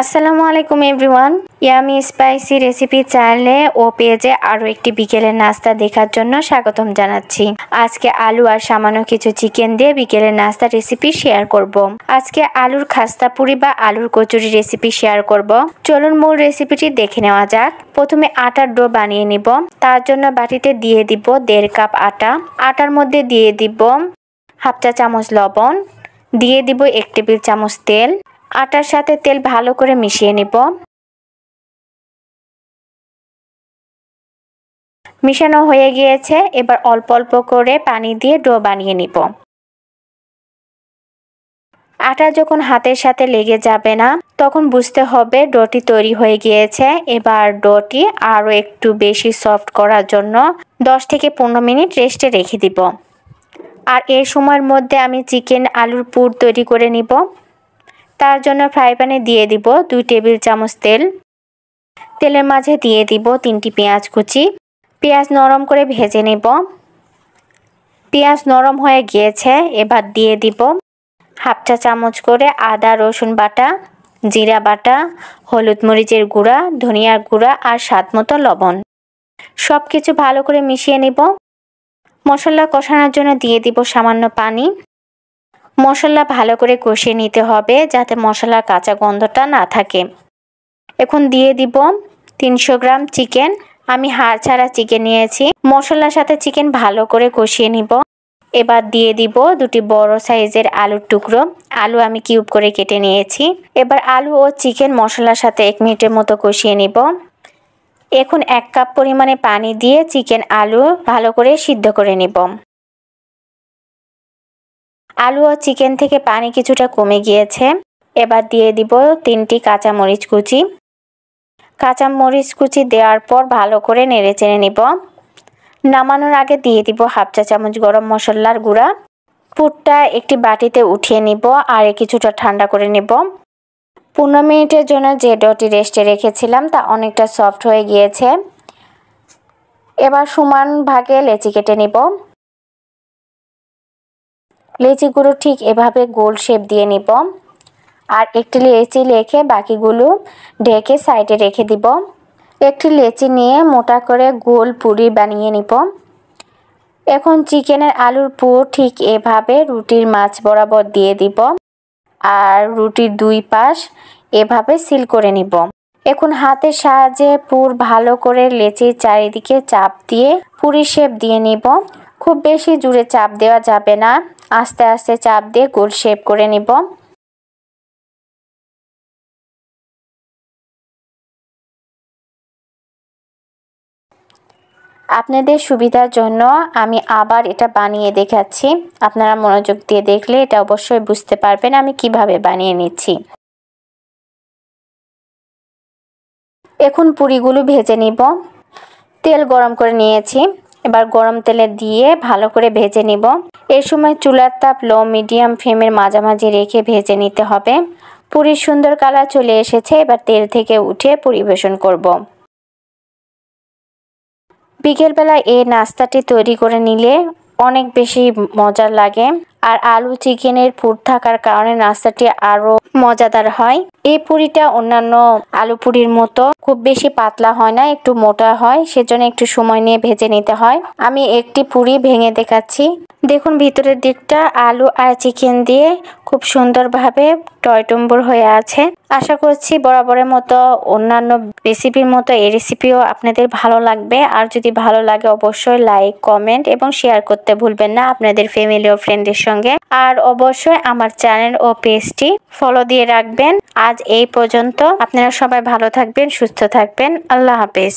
আসসালামু আলাইকুম everyone. Yummy spicy recipe চ্যানেলে ও পেজে আরও একটি বিকেলের নাস্তা দেখার জন্য স্বাগতম জানাচ্ছি। আজকে আলু আর সামান্য কিছু চিকেন দিয়ে বিকেলের নাস্তা রেসিপি শেয়ার করব। আজকে আলুর খাস্তা পুরি বা আলুর কচুরি রেসিপি শেয়ার করব। চলুন মূল রেসিপিটি দেখে নেওয়া যাক। প্রথমে আটার ডো বানিয়ে নিব। তার জন্য বাটিতে দিয়ে দিব 1.5 কাপ আটা। আটার মধ্যে দিয়ে দিব হাফ চা চামচ লবণ, দিয়ে দিব 1 টেবিল চামচ তেল। আটার সাথে তেল ভালো করে মিশিয়ে নিব। মিশানো হয়ে গিয়েছে, এবার অল্প অল্প করে পানি দিয়ে ডো বানিয়ে নিব। আটা যখন হাতের সাথে লেগে যাবে না তখন বুঝতে হবে ডোটি তৈরি হয়ে গিয়েছে। এবার ডোটি আরও একটু বেশি সফট করার জন্য 10 থেকে 15 মিনিট রেস্টে রেখে দিব। আর এই সময়ের মধ্যে আমি চিকেন আলুর পুর তৈরি করে নিব। তার জন্য ফ্রাই প্যানে দিয়ে দিব 2 টেবিল চামচ তেল। তেলের মাঝে দিয়ে দিব 3টি পেঁয়াজ কুচি। পেঁয়াজ নরম করে ভেজে নেব। পেঁয়াজ নরম হয়ে গিয়েছে, এবার দিয়ে দিব হাফ চা চামচ করে আদা রসুন বাটা, জিরা বাটা, হলুদ মরিচের গুঁড়া, ধনিয়ার গুঁড়া আর স্বাদমতো লবণ। সব কিছু ভালো করে মিশিয়ে নেব। মশলা কষানোর জন্য দিয়ে দিব সামান্য পানি। মশলা ভালো করে কষিয়ে নিতে হবে যাতে মশলার কাঁচা গন্ধটা না থাকে। এখন দিয়ে দিব 300 গ্রাম চিকেন। আমি হাড় ছাড়া চিকেন নিয়েছি। মশলার সাথে চিকেন ভালো করে কষিয়ে নিব। এবার দিয়ে দিব 2টি বড় সাইজের আলুর টুকরো। আলু আমি কিউব করে কেটে নিয়েছি। এবার আলু ও চিকেন মশলার সাথে 1 মিনিটের মতো কষিয়ে নিব। এখন 1 কাপ পরিমাণে পানি দিয়ে চিকেন আলু ভালো করে সিদ্ধ করে নিব। আলু ও চিকেন থেকে পানি কিছুটা কমে গিয়েছে। এবার দিয়ে দিব 3টি কাঁচামরিচ কুচি। কাঁচামরিচ কুচি দেওয়ার পর ভালো করে নেড়েচেড়ে নিব। নামানোর আগে দিয়ে দিব হাফ চা চামচ গরম মশলার গুঁড়া। পুরটা একটি বাটিতে উঠিয়ে নিব আর কিছুটা ঠান্ডা করে নেব। 15 মিনিটের জন্য যে ডোটি রেস্টে রেখেছিলাম তা অনেকটা সফট হয়ে গিয়েছে। এবার সমান ভাগে লেচি কেটে নিব। লেচিগুলো ঠিক এভাবে গোল শেপ দিয়ে নিব। আর একটি লেচি রেখে বাকিগুলো ঢেকে সাইডে রেখে দিব। একটি লেচি নিয়ে মোটা করে গোল পুরি বানিয়ে নিব। এখন চিকেনের আলুর পুর ঠিক এভাবে রুটির মাঝ বরাবর দিয়ে দিব আর রুটির 2 পাশ এভাবে সিল করে নিব। এখন হাতের সাহায্যে পুর ভালো করে লেচির চারিদিকে চাপ দিয়ে পুরি শেপ দিয়ে নিব। খুব বেশি জোরে চাপ দেওয়া যাবে না, আস্তে আস্তে চাপ দিয়ে গোল শেপ করে নিব। আপনাদের সুবিধার জন্য আমি আবার এটা বানিয়ে দেখাচ্ছি। আপনারা মনোযোগ দিয়ে দেখলে এটা অবশ্যই বুঝতে পারবেন আমি কিভাবে বানিয়ে নিচ্ছি। এখন পুরিগুলো ভেজে নিব। তেল গরম করে নিয়েছি। এবার গরম তেলে দিয়ে ভালো করে ভেজে নিব। এই সময় চুলার তাপ লো মিডিয়াম ফ্লেমের মাঝামাঝি রেখে ভেজে নিতে হবে। পুরির সুন্দর কালার চলে এসেছে। এবার তেল থেকে উঠে পরিবেশন করব। বিকেলবেলা এই নাস্তাটি তৈরি করে নিলে অনেক বেশি মজার লাগে। আর আলু চিকেনের পুর থাকার কারণে নাস্তাটি আরো মজাদার হয়। এই পুরিটা অন্যান্য আলু পুরির মতো খুব বেশি পাতলা হয় না, একটু মোটা হয়, সেজন্য একটু সময় নিয়ে ভেজে নিতে হয়। আমি একটি পুরি ভেঙে দেখাচ্ছি। দেখুন ভিতরের দিকটা আলু আর চিকেন দিয়ে খুব সুন্দরভাবে টয়টম্বুর হয়ে আছে। আশা করছি বরাবরের মতো অন্যান্য রেসিপির মতো এই রেসিপিও আপনাদের ভালো লাগবে। আর যদি ভালো লাগে অবশ্যই লাইক, কমেন্ট এবং শেয়ার করতে ভুলবেন না আপনাদের ফ্যামিলি ও ফ্রেন্ডের সঙ্গে। আর অবশ্যই আমার চ্যানেল ও পেজটি ফলো দিয়ে রাখবেন। আজ এই পর্যন্ত। আপনারা সবাই ভালো থাকবেন, সুস্থ থাকবেন। আল্লাহ হাফেজ।